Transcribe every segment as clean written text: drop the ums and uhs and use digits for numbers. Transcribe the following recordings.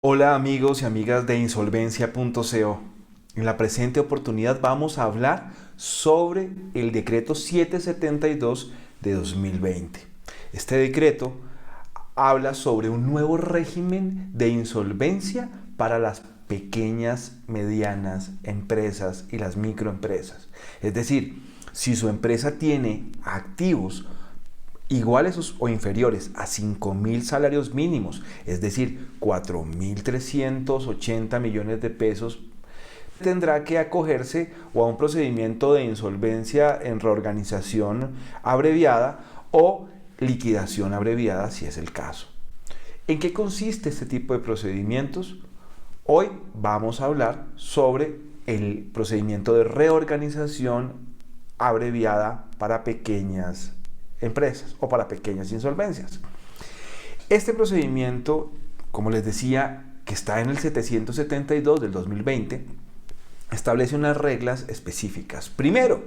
Hola amigos y amigas de insolvencia.co. En la presente oportunidad vamos a hablar sobre el decreto 772 de 2020. Este decreto habla sobre un nuevo régimen de insolvencia para las pequeñas, medianas empresas y las microempresas. Es decir, si su empresa tiene activos iguales o inferiores a 5.000 salarios mínimos, es decir, 4.380 millones de pesos, tendrá que acogerse o a un procedimiento de insolvencia en reorganización abreviada o liquidación abreviada si es el caso. ¿En qué consiste este tipo de procedimientos? Hoy vamos a hablar sobre el procedimiento de reorganización abreviada para pequeñas empresas o para pequeñas insolvencias. Este procedimiento, como les decía, que está en el 772 del 2020, establece unas reglas específicas. Primero,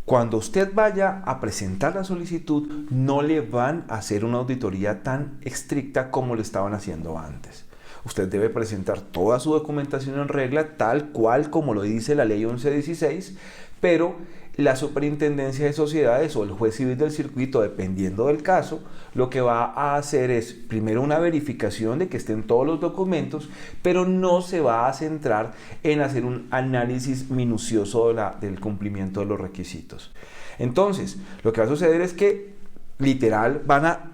cuando usted vaya a presentar la solicitud, no le van a hacer una auditoría tan estricta como lo estaban haciendo antes. Usted debe presentar toda su documentación en regla, tal cual como lo dice la ley 1116, pero la superintendencia de sociedades o el juez civil del circuito, dependiendo del caso, lo que va a hacer es primero una verificación de que estén todos los documentos, pero no se va a centrar en hacer un análisis minucioso del cumplimiento de los requisitos. Entonces, lo que va a suceder es que literal van a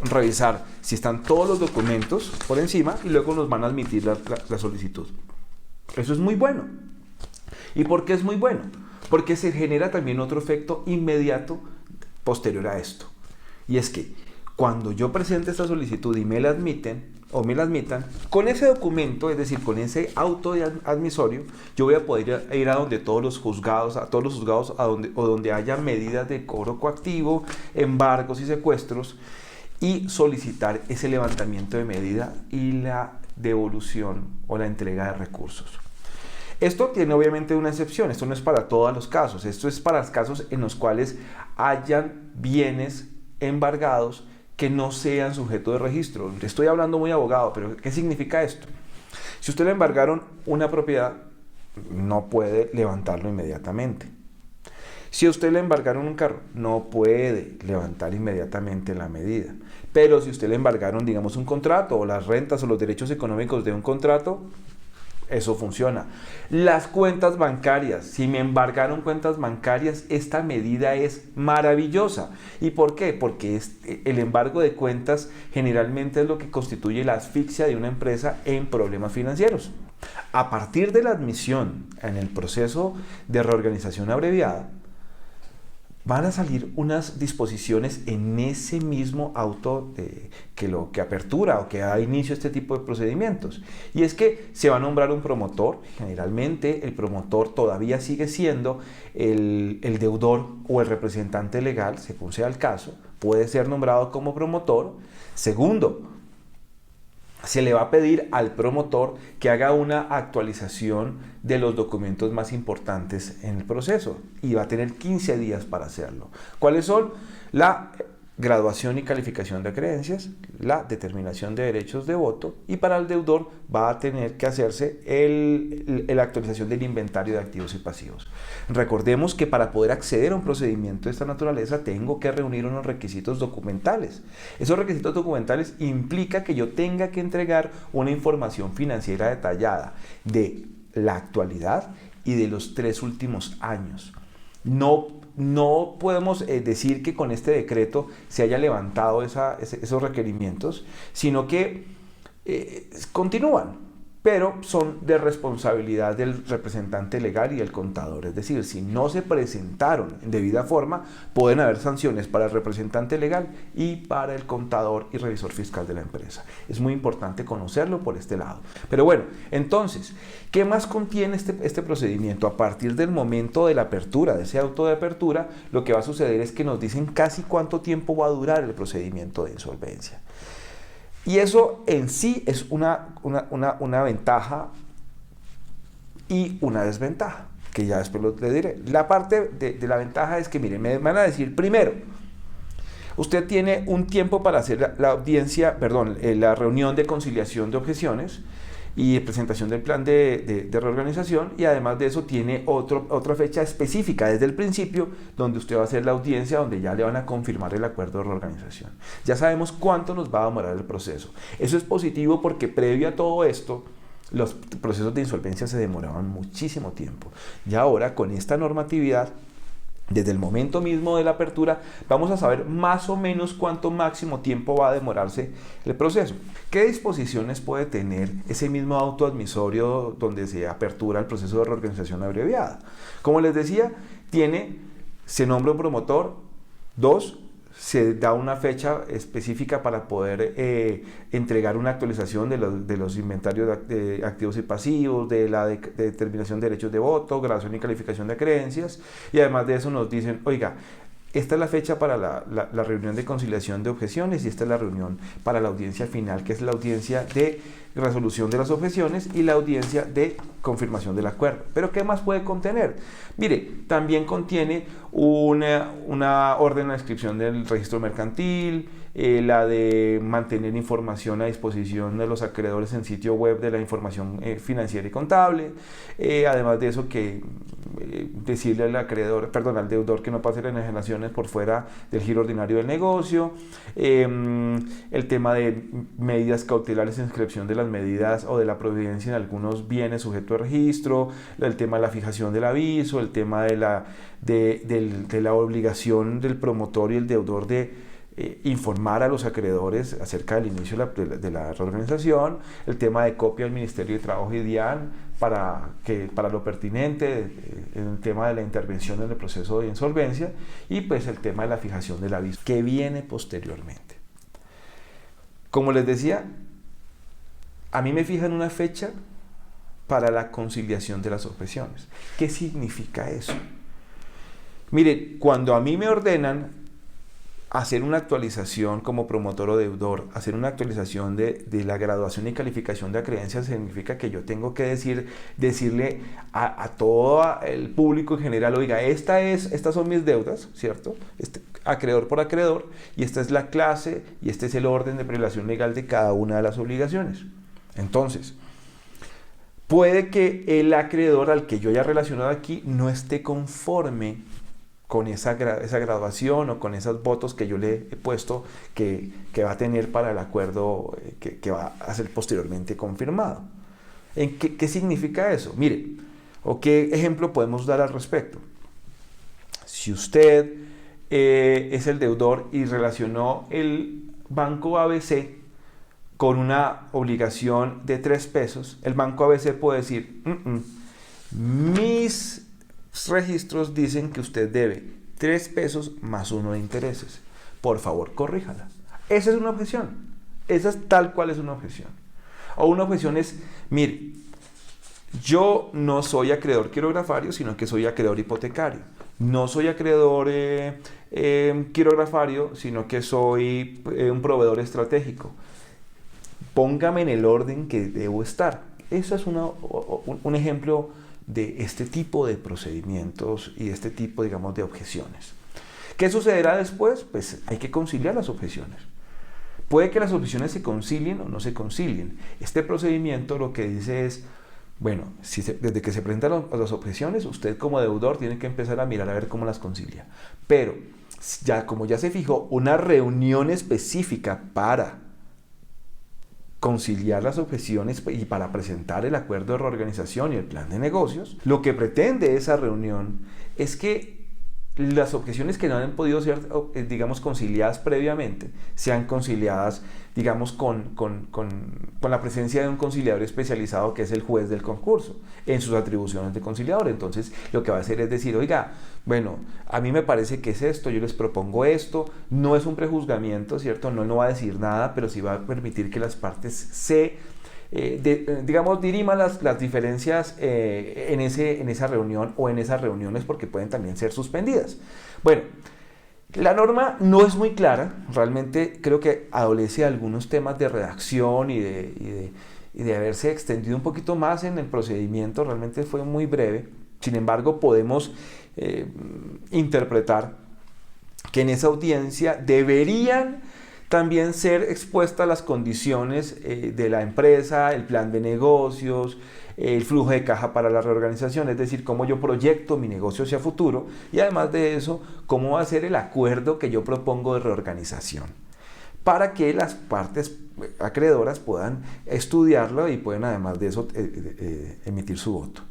revisar si están todos los documentos por encima y luego nos van a admitir la solicitud. Eso es muy bueno. ¿Y por qué es muy bueno? Porque se genera también otro efecto inmediato posterior a esto. Y es que cuando yo presente esta solicitud y me la admiten o me la admitan, con ese documento, es decir, con ese auto de admisorio, yo voy a poder ir a donde todos los juzgados, donde haya medidas de cobro coactivo, embargos y secuestros, y solicitar ese levantamiento de medida y la devolución o la entrega de recursos. Esto tiene obviamente una excepción, esto no es para todos los casos, esto es para los casos en los cuales hayan bienes embargados que no sean sujeto de registro. Estoy hablando muy abogado, pero ¿qué significa esto? Si usted le embargaron una propiedad, no puede levantarlo inmediatamente. Si a usted le embargaron un carro, no puede levantar inmediatamente la medida. Pero si a usted le embargaron, digamos, un contrato o las rentas o los derechos económicos de un contrato, eso funciona. Las cuentas bancarias, si me embargaron cuentas bancarias, esta medida es maravillosa. ¿Y por qué? Porque el embargo de cuentas generalmente es lo que constituye la asfixia de una empresa en problemas financieros. A partir de la admisión en el proceso de reorganización abreviada, van a salir unas disposiciones en ese mismo auto que apertura o que da inicio a este tipo de procedimientos. Y es que se va a nombrar un promotor. Generalmente el promotor todavía sigue siendo el deudor o el representante legal, según sea el caso. Puede ser nombrado como promotor. Segundo, se le va a pedir al promotor que haga una actualización de los documentos más importantes en el proceso y va a tener 15 días para hacerlo. ¿Cuáles son? La graduación y calificación de creencias, la determinación de derechos de voto, y para el deudor va a tener que hacerse la actualización del inventario de activos y pasivos. Recordemos que para poder acceder a un procedimiento de esta naturaleza tengo que reunir unos requisitos documentales. Esos requisitos documentales implica que yo tenga que entregar una información financiera detallada de la actualidad y de los 3 últimos años. No podemos decir que con este decreto se haya levantado esos requerimientos, sino que continúan, pero son de responsabilidad del representante legal y el contador. Es decir, si no se presentaron en debida forma, pueden haber sanciones para el representante legal y para el contador y revisor fiscal de la empresa. Es muy importante conocerlo por este lado. Pero bueno, entonces, ¿qué más contiene este procedimiento? A partir del momento de la apertura, de ese auto de apertura, lo que va a suceder es que nos dicen casi cuánto tiempo va a durar el procedimiento de insolvencia. Y eso en sí es una ventaja y una desventaja, que ya después le diré. La parte de la ventaja es que, miren, me van a decir primero, Usted tiene un tiempo para hacer la reunión de conciliación de objeciones y presentación del plan de reorganización, y además de eso tiene otra fecha específica desde el principio donde usted va a hacer la audiencia, donde ya le van a confirmar el acuerdo de reorganización. Ya sabemos cuánto nos va a demorar el proceso. Eso es positivo porque previo a todo esto los procesos de insolvencia se demoraban muchísimo tiempo, y ahora con esta normatividad, desde el momento mismo de la apertura, vamos a saber más o menos cuánto máximo tiempo va a demorarse el proceso. ¿Qué disposiciones puede tener ese mismo auto admisorio donde se apertura el proceso de reorganización abreviada? Como les decía, se nombra un promotor. 2, se da una fecha específica para poder entregar una actualización de los inventarios de activos y pasivos, de la determinación de derechos de voto, graduación y calificación de creencias, y además de eso nos dicen, oiga, esta es la fecha para la reunión de conciliación de objeciones, y esta es la reunión para la audiencia final, que es la audiencia de resolución de las objeciones y la audiencia de confirmación del acuerdo. ¿Pero qué más puede contener? Mire, también contiene una orden de inscripción del registro mercantil, la de mantener información a disposición de los acreedores en sitio web de la información financiera y contable, además de eso decirle al deudor que no pase las enajenaciones por fuera del giro ordinario del negocio, el tema de medidas cautelares en inscripción de las medidas o de la providencia en algunos bienes sujetos a registro, el tema de la fijación del aviso, el tema de la obligación del promotor y el deudor de informar a los acreedores acerca del inicio de la reorganización, el tema de copia al Ministerio de Trabajo y DIAN para lo pertinente, el tema de la intervención en el proceso de insolvencia, y pues el tema de la fijación del aviso, que viene posteriormente. Como les decía, a mí me fijan una fecha para la conciliación de las objeciones. ¿Qué significa eso? Mire, cuando a mí me ordenan hacer una actualización como promotor o deudor, hacer una actualización de la graduación y calificación de acreencias, significa que yo tengo que decirle a todo el público en general, oiga, estas son mis deudas, ¿cierto? Acreedor por acreedor, y esta es la clase y este es el orden de prelación legal de cada una de las obligaciones. Entonces, puede que el acreedor al que yo haya relacionado aquí no esté conforme con esa graduación o con esos votos que yo le he puesto que va a tener para el acuerdo que va a ser posteriormente confirmado. ¿Qué significa eso? Mire, o qué ejemplo podemos dar al respecto. Si usted es el deudor y relacionó el banco ABC con una obligación de 3 pesos, el banco ABC puede decir, mis registros dicen que usted debe 3 pesos más 1 de intereses. Por favor, corríjala. Esa es una objeción. Esa es tal cual es una objeción. O una objeción es, mire, yo no soy acreedor quirografario, sino que soy acreedor hipotecario. No soy acreedor quirografario, sino que soy un proveedor estratégico. Póngame en el orden que debo estar. Eso es un ejemplo de este tipo de procedimientos y este tipo, digamos, de objeciones. ¿Qué sucederá después? Pues hay que conciliar las objeciones. Puede que las objeciones se concilien o no se concilien. Este procedimiento lo que dice es, bueno, desde que se presentan las objeciones, usted como deudor tiene que empezar a mirar a ver cómo las concilia. Pero como ya se fijó una reunión específica para conciliar las objeciones y para presentar el acuerdo de reorganización y el plan de negocios, lo que pretende esa reunión es que las objeciones que no han podido ser, digamos, conciliadas previamente, sean conciliadas, digamos, con la presencia de un conciliador especializado que es el juez del concurso en sus atribuciones de conciliador. Entonces, lo que va a hacer es decir, oiga, bueno, a mí me parece que es esto, yo les propongo esto, no es un prejuzgamiento, ¿cierto? No va a decir nada, pero sí va a permitir que las partes digamos, diriman las diferencias en esa reunión o en esas reuniones, porque pueden también ser suspendidas. Bueno, la norma no es muy clara, realmente creo que adolece algunos temas de redacción y de haberse extendido un poquito más en el procedimiento, realmente fue muy breve. Sin embargo, podemos interpretar que en esa audiencia deberían también ser expuestas las condiciones de la empresa, el plan de negocios, el flujo de caja para la reorganización, es decir, cómo yo proyecto mi negocio hacia futuro y además de eso, cómo va a ser el acuerdo que yo propongo de reorganización, para que las partes acreedoras puedan estudiarlo y puedan además de eso emitir su voto.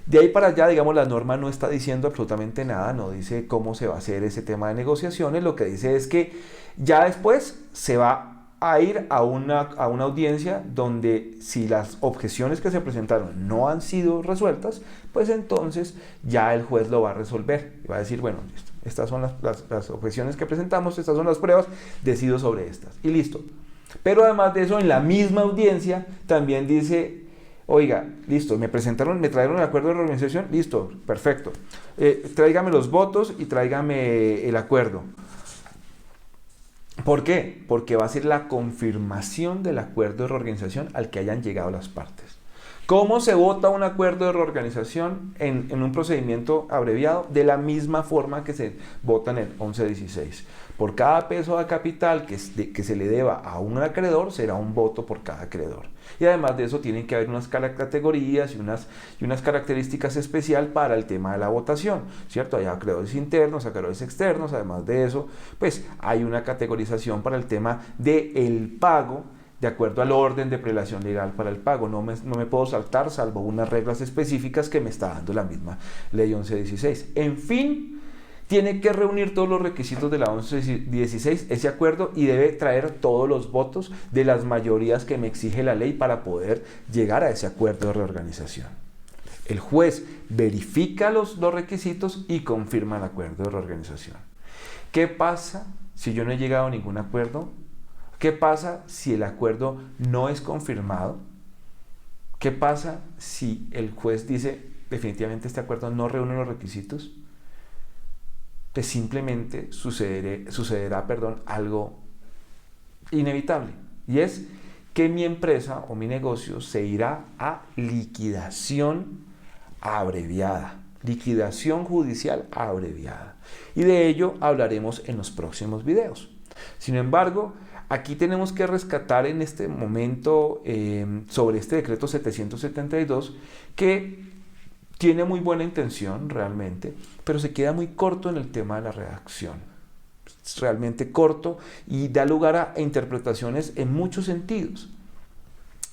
De ahí para allá, digamos, la norma no está diciendo absolutamente nada, no dice cómo se va a hacer ese tema de negociaciones, lo que dice es que ya después se va a ir a una audiencia donde si las objeciones que se presentaron no han sido resueltas, pues entonces ya el juez lo va a resolver y va a decir, bueno, listo, estas son las objeciones que presentamos, estas son las pruebas, decido sobre estas y listo. Pero además de eso, en la misma audiencia también dice, oiga, listo, me trajeron el acuerdo de reorganización, listo, perfecto. Tráigame los votos y tráigame el acuerdo. ¿Por qué? Porque va a ser la confirmación del acuerdo de reorganización al que hayan llegado las partes. ¿Cómo se vota un acuerdo de reorganización en un procedimiento abreviado? De la misma forma que se vota en el 1116. Por cada peso de capital que se le deba a un acreedor, será un voto por cada acreedor. Y además de eso tienen que haber unas categorías y unas características especiales para el tema de la votación, ¿cierto? Hay acreedores internos, acreedores externos, además de eso, pues hay una categorización para el tema del pago, de acuerdo al orden de prelación legal para el pago. No me puedo saltar salvo unas reglas específicas que me está dando la misma ley 1116. En fin, tiene que reunir todos los requisitos de la 1116, ese acuerdo, y debe traer todos los votos de las mayorías que me exige la ley para poder llegar a ese acuerdo de reorganización. El juez verifica los requisitos y confirma el acuerdo de reorganización. ¿Qué pasa si yo no he llegado a ningún acuerdo? ¿Qué pasa si el acuerdo no es confirmado? ¿Qué pasa si el juez dice definitivamente este acuerdo no reúne los requisitos? Pues simplemente sucederá algo inevitable, y es que mi empresa o mi negocio se irá a liquidación abreviada, liquidación judicial abreviada, y de ello hablaremos en los próximos videos. Sin embargo, aquí tenemos que rescatar en este momento sobre este decreto 772 que tiene muy buena intención realmente, pero se queda muy corto en el tema de la redacción. Es realmente corto y da lugar a interpretaciones en muchos sentidos.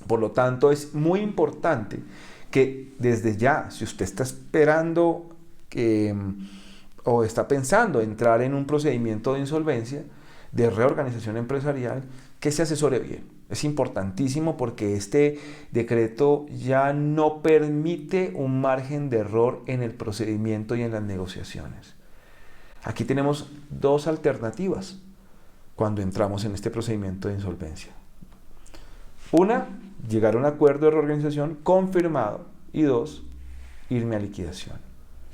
Por lo tanto, es muy importante que desde ya, si usted está esperando o está pensando entrar en un procedimiento de insolvencia, de reorganización empresarial, que se asesore bien. Es importantísimo porque este decreto ya no permite un margen de error en el procedimiento y en las negociaciones. Aquí tenemos dos alternativas cuando entramos en este procedimiento de insolvencia. Una, llegar a un acuerdo de reorganización confirmado, y dos, irme a liquidación.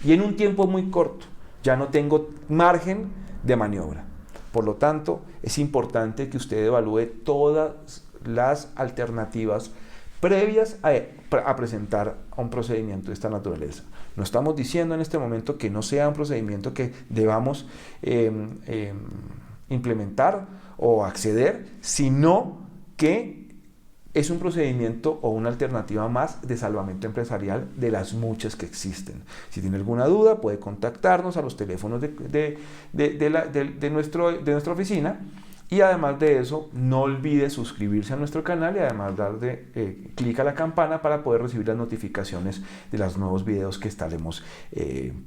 Y en un tiempo muy corto, ya no tengo margen de maniobra. Por lo tanto, es importante que usted evalúe todas las alternativas previas a presentar a un procedimiento de esta naturaleza. No estamos diciendo en este momento que no sea un procedimiento que debamos implementar o acceder, sino que es un procedimiento o una alternativa más de salvamento empresarial de las muchas que existen. Si tiene alguna duda, puede contactarnos a los teléfonos de nuestra oficina, y además de eso, no olvide suscribirse a nuestro canal y además darle clic a la campana para poder recibir las notificaciones de los nuevos videos que estaremos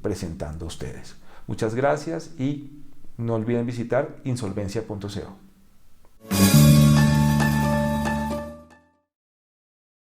presentando a ustedes. Muchas gracias y no olviden visitar insolvencia.co.